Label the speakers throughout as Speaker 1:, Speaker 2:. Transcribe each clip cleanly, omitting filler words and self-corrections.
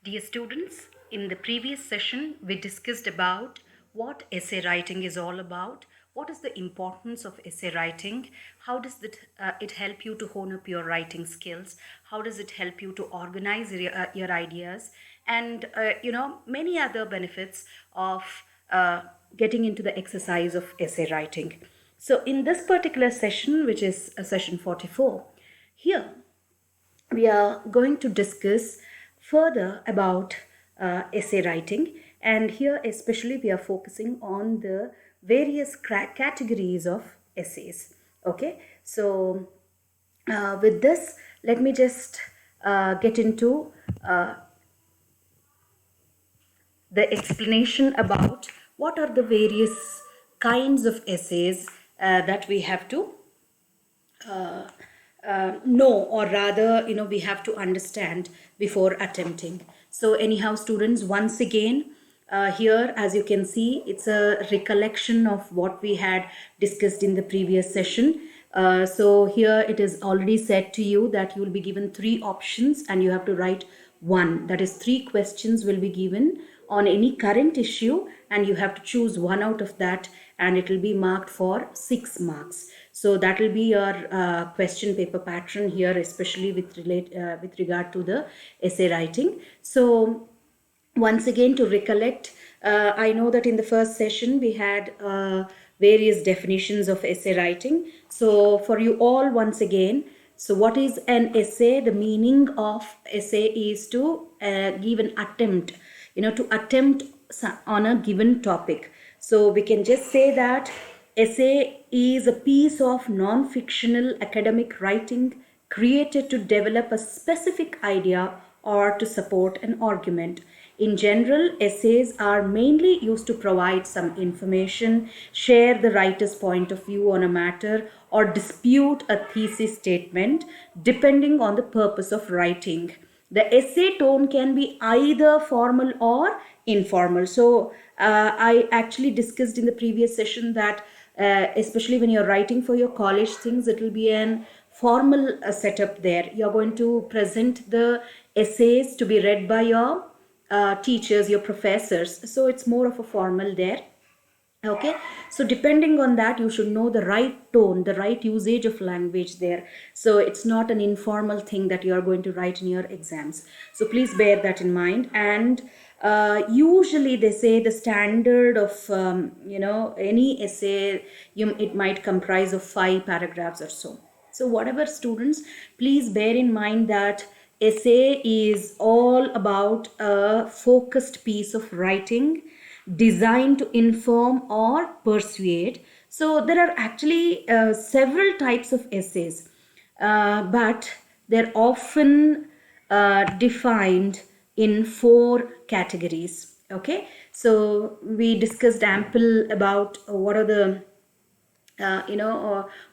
Speaker 1: Dear students, in the previous session, we discussed about what essay writing is all about, what is the importance of essay writing, how does it help you to hone up your writing skills, how does it help you to organize your ideas, and many other benefits of getting into the exercise of essay writing. So in this particular session, which is session 44, here we are going to discuss further about essay writing, and here especially we are focusing on the various categories of essays. Okay, so with this, let me just get into the explanation about what are the various kinds of essays that we have to know, or rather we have to understand before attempting. So anyhow students, once again, here as you can see, it's a recollection of what we had discussed in the previous session. So here it is already said to you that you will be given 3 options and you have to write one. That is 3 questions will be given on any current issue and you have to choose one out of that, and it will be marked for 6 marks. So that will be your question paper pattern here, especially with regard to the essay writing. So once again, to recollect, I know that in the first session we had various definitions of essay writing. So for you all, once again, so what is an essay? The meaning of essay is to give an attempt, to attempt on a given topic. So we can just say that essay is a piece of non-fictional academic writing created to develop a specific idea or to support an argument. In general, essays are mainly used to provide some information, share the writer's point of view on a matter, or dispute a thesis statement, depending on the purpose of writing. The essay tone can be either formal or informal. So I actually discussed in the previous session that especially when you're writing for your college things, it will be an formal setup there. You're going to present the essays to be read by your teachers, your professors. So it's more of a formal there. Okay, so depending on that, you should know the right tone, the right usage of language there. So it's not an informal thing that you are going to write in your exams. So please bear that in mind. And usually they say the standard of any essay, it might comprise of 5 paragraphs or so. So whatever students, please bear in mind that essay is all about a focused piece of writing designed to inform or persuade. So there are actually several types of essays, but they're often defined in 4 categories. Okay, so we discussed ample about what are the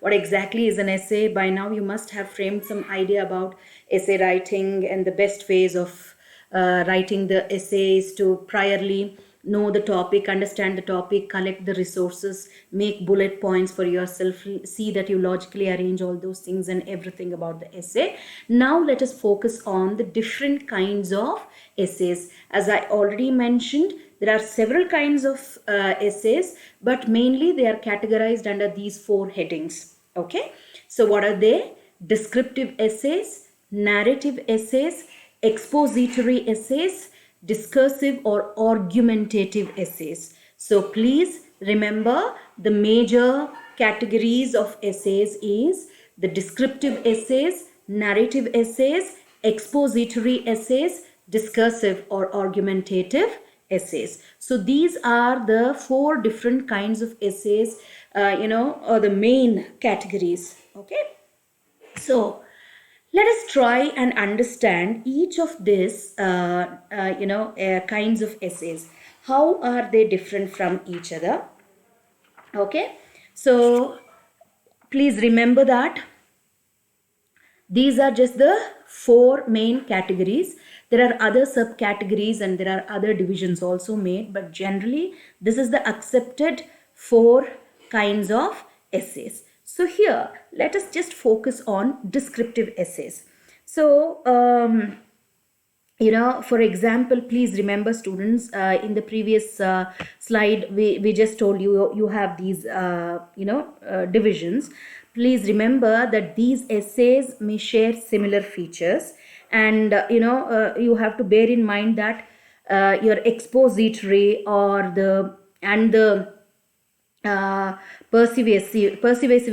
Speaker 1: what exactly is an essay. By now you must have framed some idea about essay writing, and the best ways of writing the essays to priorly know the topic, understand the topic, collect the resources, make bullet points for yourself, see that you logically arrange all those things and everything about the essay. Now let us focus on the different kinds of essays. As I already mentioned, there are several kinds of essays, but mainly they are categorized under these 4 headings. Okay, so what are they? Descriptive essays, narrative essays, expository essays, discursive or argumentative essays. So please remember, the major categories of essays is the descriptive essays, narrative essays, expository essays, discursive or argumentative essays. So these are the 4 different kinds of essays, or the main categories. Okay, so let us try and understand each of these kinds of essays. How are they different from each other? Okay, so please remember that these are just the 4 main categories. There are other subcategories and there are other divisions also made, but generally this is the accepted 4 kinds of essays. So here, let us just focus on descriptive essays. So, For example, please remember, students, in the previous slide, we just told you have these divisions. Please remember that these essays may share similar features, and you have to bear in mind that your expository or the persuasive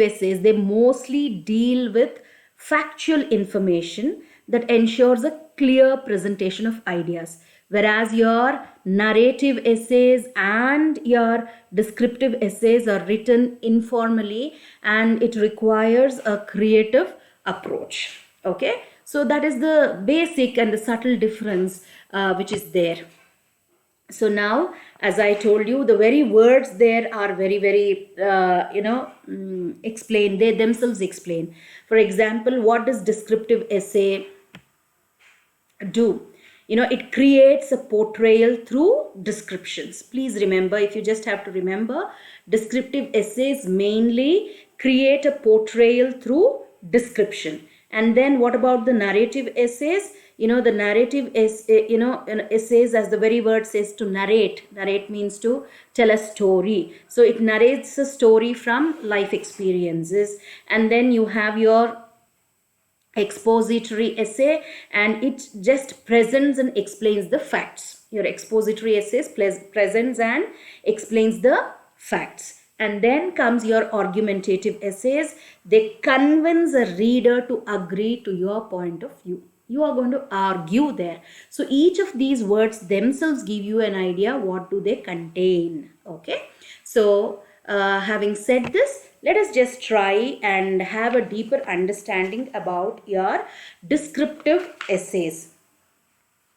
Speaker 1: essays, they mostly deal with factual information that ensures a clear presentation of ideas, whereas your narrative essays and your descriptive essays are written informally and it requires a creative approach. Okay, so that is the basic and the subtle difference which is there. So now, as I told you, the very words there are very explain, they themselves explain. For example, what does descriptive essay do? It creates a portrayal through descriptions. Please remember, if you just have to remember, descriptive essays mainly create a portrayal through description. And then what about the narrative essays? The narrative essays, as the very word says, to narrate. Narrate means to tell a story. So it narrates a story from life experiences. And then you have your expository essay, and it just presents and explains the facts. Your expository essays presents and explains the facts. And then comes your argumentative essays. They convince a reader to agree to your point of view. You are going to argue there. So each of these words themselves give you an idea what do they contain. Okay, so having said this, let us just try and have a deeper understanding about your descriptive essays.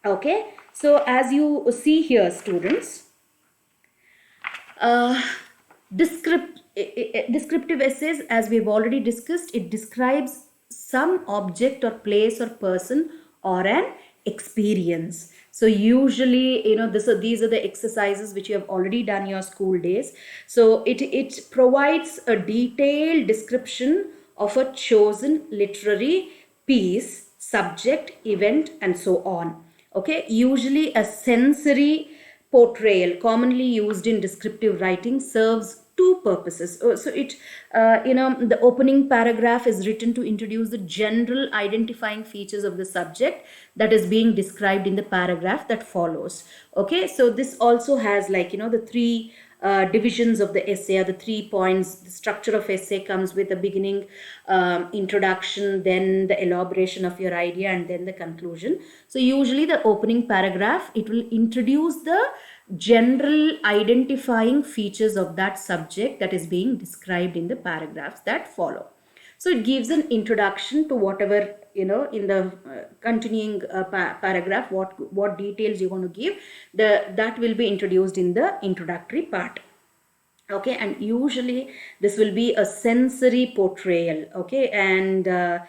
Speaker 1: Okay, so as you see here, students, descriptive essays, as we've already discussed, it describes some object or place or person or an experience. So usually, these are the exercises which you have already done your school days. So it provides a detailed description of a chosen literary piece, subject, event, and so on. Okay, usually a sensory portrayal commonly used in descriptive writing serves two purposes. So it the opening paragraph is written to introduce the general identifying features of the subject that is being described in the paragraph that follows. Okay, so this also has, like, the three divisions of the essay, or the 3 points. The structure of essay comes with a beginning, introduction, then the elaboration of your idea, and then the conclusion. So usually the opening paragraph, it will introduce the general identifying features of that subject that is being described in the paragraphs that follow. So it gives an introduction to whatever, in the continuing paragraph, what details you want to give, that will be introduced in the introductory part. Okay, and usually this will be a sensory portrayal. Okay, and a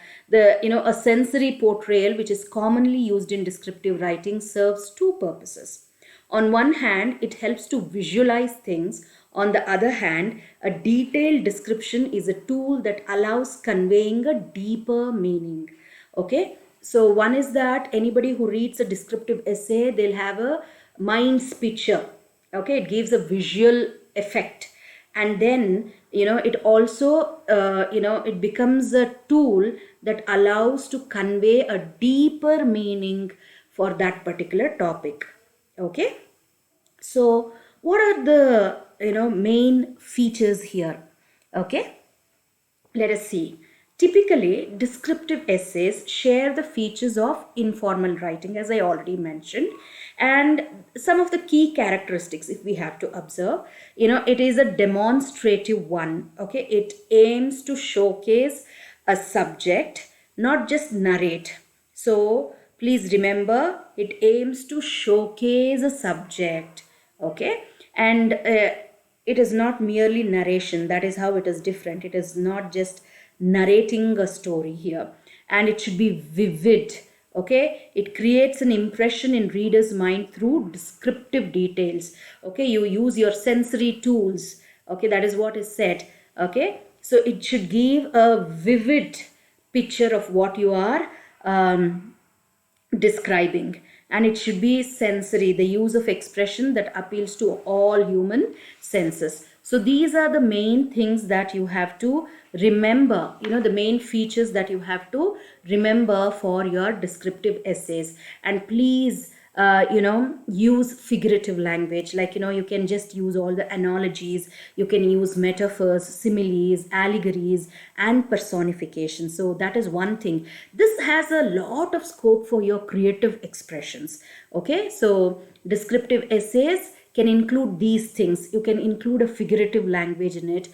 Speaker 1: sensory portrayal which is commonly used in descriptive writing serves two purposes. On one hand, it helps to visualize things. On the other hand, a detailed description is a tool that allows conveying a deeper meaning. Okay, so one is that anybody who reads a descriptive essay, they'll have a mind's picture. Okay, it gives a visual effect. And then, it also, it becomes a tool that allows to convey a deeper meaning for that particular topic. Okay, so what are the main features here? Okay, let us see. Typically, descriptive essays share the features of informal writing, as I already mentioned, and some of the key characteristics, if we have to observe, it is a demonstrative one. Okay, it aims to showcase a subject, not just narrate. So please remember, it aims to showcase a subject. Okay, and it is not merely narration. That is how it is different. It is not just narrating a story here, and it should be vivid. Okay, it creates an impression in reader's mind through descriptive details. Okay, you use your sensory tools. Okay, that is what is said. Okay, so it should give a vivid picture of what you are describing. and it should be sensory, the use of expression that appeals to all human senses. So these are the main things that you have to remember, the main features that you have to remember for your descriptive essays. And please, use figurative language. Like, you can just use all the analogies, you can use metaphors, similes, allegories, and personification. So that is one thing. This has a lot of scope for your creative expressions. Okay, so descriptive essays can include these things. You can include a figurative language in it,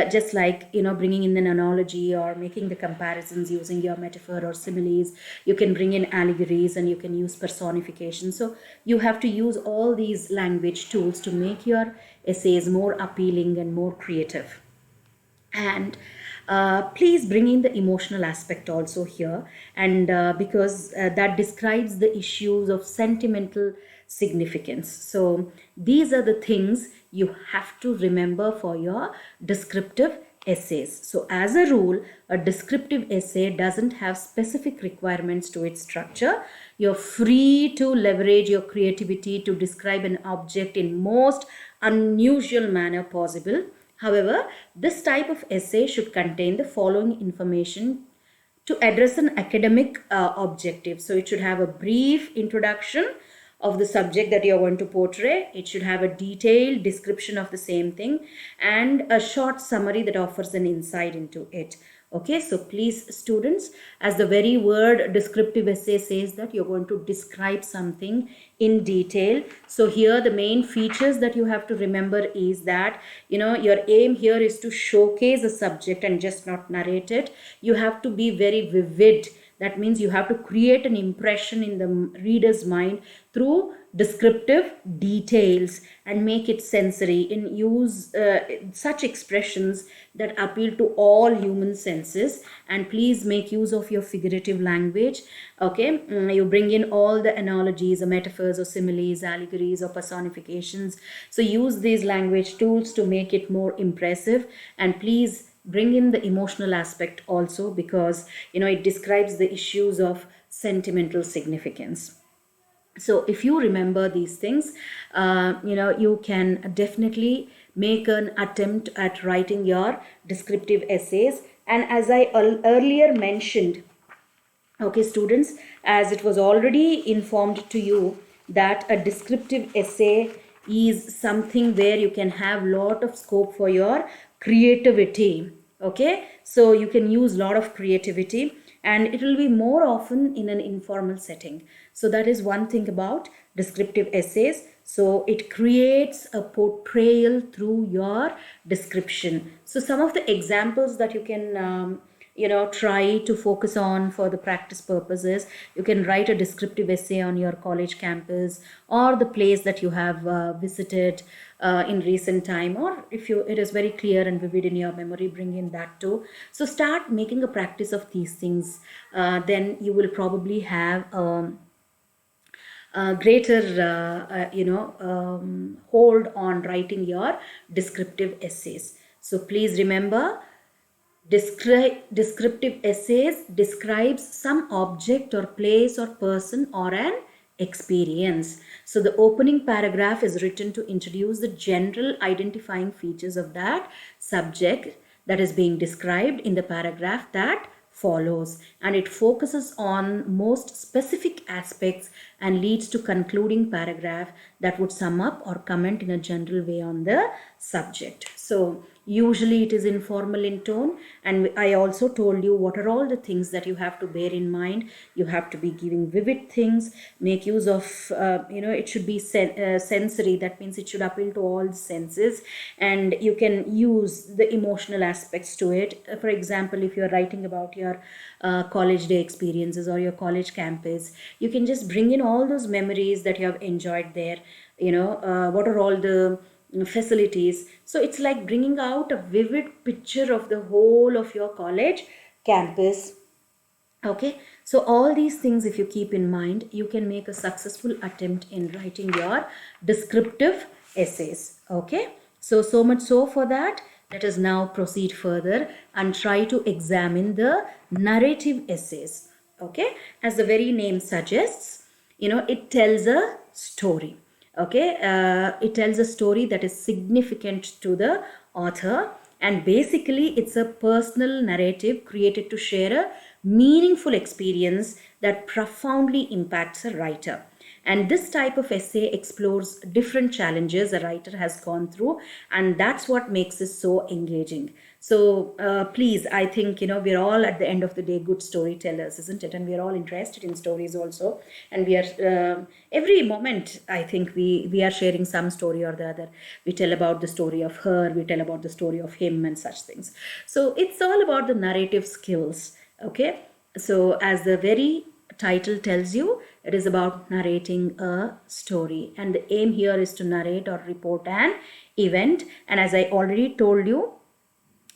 Speaker 1: just like, bringing in an analogy or making the comparisons using your metaphor or similes. You can bring in allegories, and you can use personification. So you have to use all these language tools to make your essays more appealing and more creative. And please bring in the emotional aspect also here, and because that describes the issues of sentimental significance. So these are the things you have to remember for your descriptive essays. So as a rule, a descriptive essay doesn't have specific requirements to its structure. You're free to leverage your creativity to describe an object in most unusual manner possible. However, this type of essay should contain the following information to address an academic objective. So it should have a brief introduction of the subject that you're going to portray. It should have a detailed description of the same thing, and a short summary that offers an insight into it. Okay, so please students, as the very word descriptive essay says that you're going to describe something in detail. So here the main features that you have to remember is that, your aim here is to showcase a subject and just not narrate it. You have to be very vivid. That means you have to create an impression in the reader's mind through descriptive details and make it sensory, and use such expressions that appeal to all human senses. And please make use of your figurative language. Okay, you bring in all the analogies or metaphors or similes, allegories or personifications. So use these language tools to make it more impressive. And please bring in the emotional aspect also, because it describes the issues of sentimental significance. So if you remember these things, you can definitely make an attempt at writing your descriptive essays. And as I earlier mentioned, okay students, as it was already informed to you that a descriptive essay is something where you can have lot of scope for your creativity. Okay, so you can use lot of creativity, and it will be more often in an informal setting. So that is one thing about descriptive essays. So it creates a portrayal through your description. So some of the examples that you can try to focus on for the practice purposes, you can write a descriptive essay on your college campus or the place that you have visited in recent time, or if it is very clear and vivid in your memory, bring in that too. So start making a practice of these things, then you will probably have greater hold on writing your descriptive essays. So please remember, descriptive essays describes some object or place or person or an experience. So the opening paragraph is written to introduce the general identifying features of that subject that is being described in the paragraph that follows, and it focuses on most specific aspects and leads to concluding paragraph that would sum up or comment in a general way on the subject. So usually it is informal in tone, and I also told you what are all the things that you have to bear in mind. You have to be giving vivid things, make use of it should be sensory. That means it should appeal to all senses, and you can use the emotional aspects to it. For example, if you're writing about your college day experiences or your college campus, you can just bring in all those memories that you have enjoyed there. What are all the facilities. So it's like bringing out a vivid picture of the whole of your college campus. Okay, so all these things, if you keep in mind, you can make a successful attempt in writing your descriptive essays. Okay, so much so for that. Let us now proceed further and try to examine the narrative essays. Okay, as the very name suggests, it tells a story. Okay, it tells a story that is significant to the author, and basically it's a personal narrative created to share a meaningful experience that profoundly impacts a writer. And this type of essay explores different challenges a writer has gone through, and that's what makes it so engaging. So please, I think, we're all at the end of the day good storytellers, isn't it? And we're all interested in stories also. And we are, every moment, I think we are sharing some story or the other. We tell about the story of her, we tell about the story of him, and such things. So it's all about the narrative skills. Okay. So as the very title tells you, it is about narrating a story, and the aim here is to narrate or report an event. And as I already told you,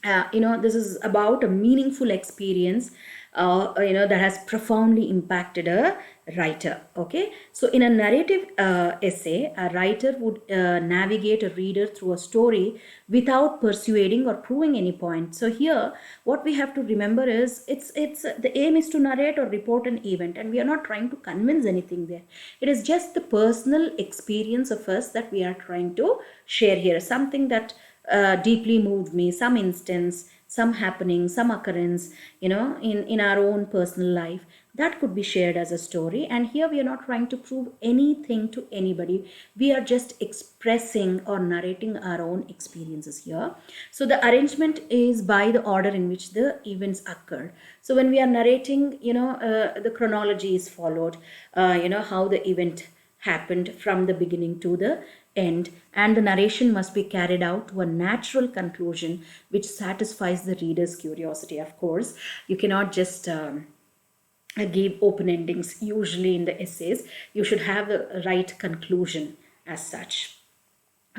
Speaker 1: this is about a meaningful experience, that has profoundly impacted a writer. Okay, so in a narrative essay, a writer would navigate a reader through a story without persuading or proving any point. So here, what we have to remember is it's the aim is to narrate or report an event, and we are not trying to convince anything there. It is just the personal experience of us that we are trying to share here, something that deeply moved me, some instance, some happening, some occurrence, in our own personal life that could be shared as a story. And here we are not trying to prove anything to anybody. We are just expressing or narrating our own experiences here. So the arrangement is by the order in which the events occurred. So when we are narrating, the chronology is followed, how the event happened from the beginning to the end, and the narration must be carried out to a natural conclusion which satisfies the reader's curiosity. Of course, you cannot just give open endings usually in the essays. You should have the right conclusion as such.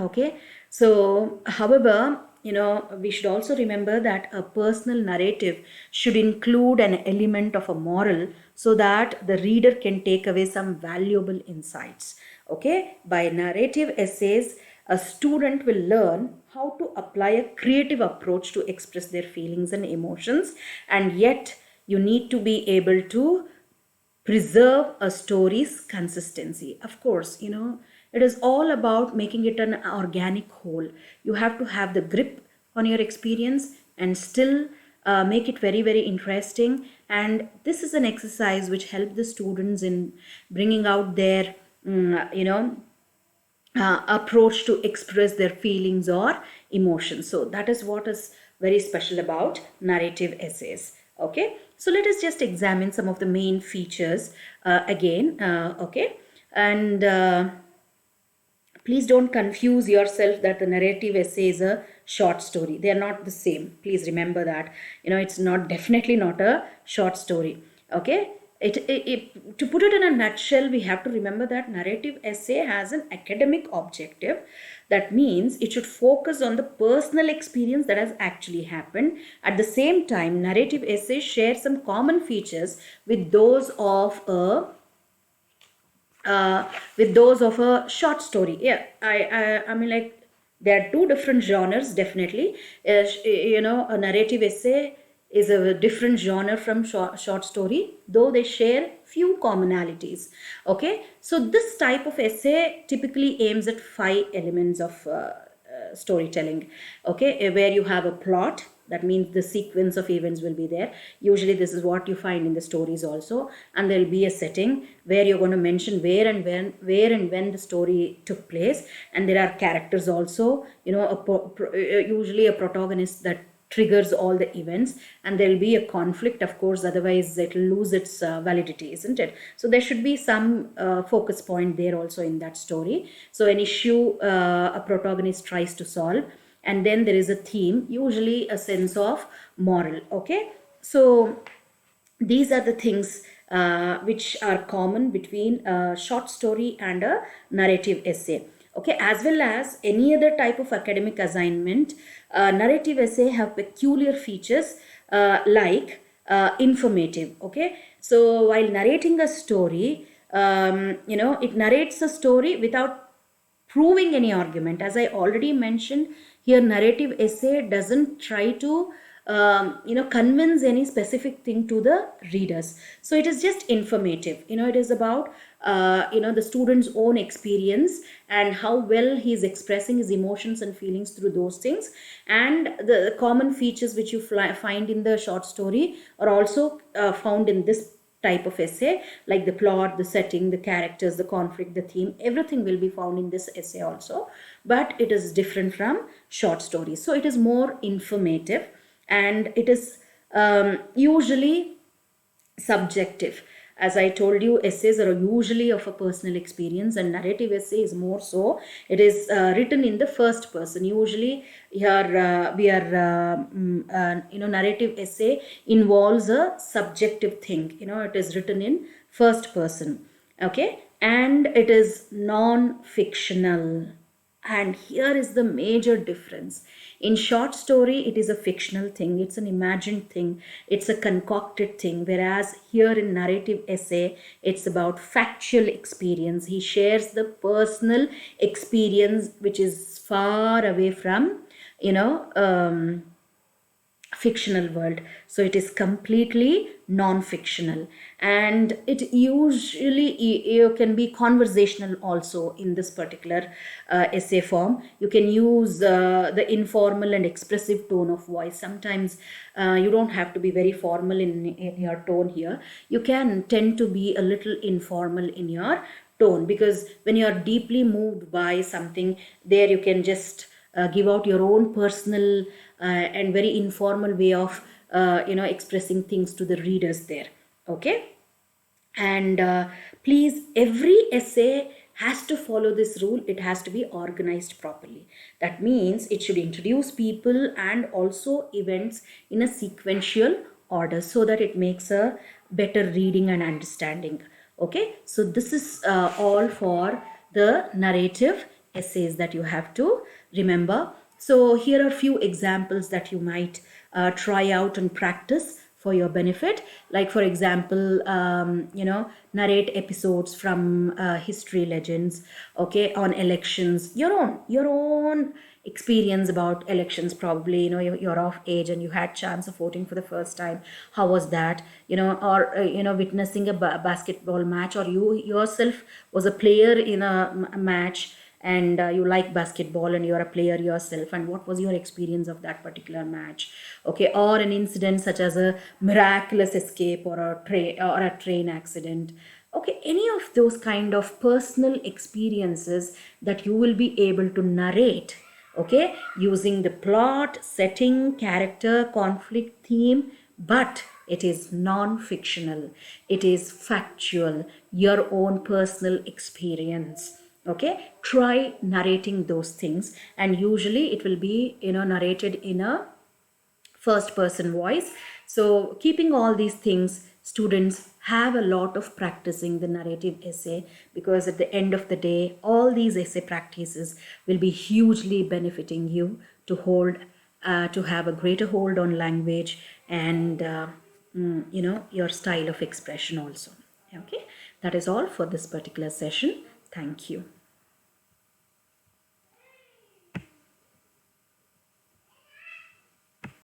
Speaker 1: Okay, so however, we should also remember that a personal narrative should include an element of a moral so that the reader can take away some valuable insights. Okay, by narrative essays, a student will learn how to apply a creative approach to express their feelings and emotions, and yet you need to be able to preserve a story's consistency. Of course, it is all about making it an organic whole. You have to have the grip on your experience and still make it very, very interesting. And this is an exercise which helps the students in bringing out their, approach to express their feelings or emotions. So that is what is very special about narrative essays. Okay, so let us just examine some of the main features again. Okay, and please don't confuse yourself that the narrative essay is a short story. They are not the same. Please remember that. It's definitely not a short story. Okay. To put it in a nutshell, we have to remember that narrative essay has an academic objective. That means it should focus on the personal experience that has actually happened. At the same time, narrative essays share some common features with those of a short story. Yeah, I mean, like, there are two different genres. Definitely, a narrative essay is a different genre from short story, though they share few commonalities. Okay, so this type of essay typically aims at 5 elements of storytelling. Okay, where you have a plot. That means the sequence of events will be there. Usually this is what you find in the stories also. And there will be a setting where you're going to mention where and when the story took place. And there are characters also, usually a protagonist that triggers all the events, and there will be a conflict, of course, otherwise it will lose its validity, isn't it? So there should be some focus point there also in that story. So an issue a protagonist tries to solve, and then there is a theme, usually a sense of moral. Okay, so these are the things which are common between a short story and a narrative essay. Okay, as well as any other type of academic assignment, narrative essay have peculiar features like informative. Okay, so while narrating a story, it narrates a story without proving any argument. As I already mentioned, here narrative essay doesn't try to convince any specific thing to the readers. So it is just informative. It is about the student's own experience and how well he is expressing his emotions and feelings through those things. And the common features which you find in the short story are also found in this type of essay, like the plot, the setting, the characters, the conflict, the theme, everything will be found in this essay also, but it is different from short stories. So it is more informative, and it is usually subjective. As I told you, essays are usually of a personal experience, and narrative essay is more so. It is written in the first person. Usually, here narrative essay involves a subjective thing. It is written in first person. Okay, and it is non-fictional. And here is the major difference. In short story, it is a fictional thing, it's an imagined thing, it's a concocted thing. Whereas here in narrative essay, it's about factual experience. He shares the personal experience, which is far away from, fictional world. So it is completely non-fictional, and it usually you can be conversational also. In this particular essay form, you can use the informal and expressive tone of voice. Sometimes you don't have to be very formal in your tone. Here you can tend to be a little informal in your tone, because when you are deeply moved by something, there you can just give out your own personal and very informal way of expressing things to the readers there. Okay, and please, every essay has to follow this rule. It has to be organized properly. That means it should introduce people and also events in a sequential order, so that it makes a better reading and understanding. Okay, so this is all for the narrative essays that you have to remember. So here are a few examples that you might try out and practice for your benefit. Like, for example, narrate episodes from history legends, okay, on elections. Your own experience about elections. Probably, you're of age and you had chance of voting for the first time. How was that? Or witnessing a basketball match, or you yourself was a player in a match, and you like basketball and you're a player yourself, and what was your experience of that particular match. Okay, or an incident such as a miraculous escape, or a train accident. Okay, any of those kind of personal experiences that you will be able to narrate, okay, using the plot, setting, character, conflict, theme, but it is non-fictional, it is factual, your own personal experience. Okay, try narrating those things, and usually it will be narrated in a first person voice. So keeping all these things, students have a lot of practicing the narrative essay, because at the end of the day, all these essay practices will be hugely benefiting you to hold to have a greater hold on language and your style of expression also. Okay, that is all for this particular session. Thank you.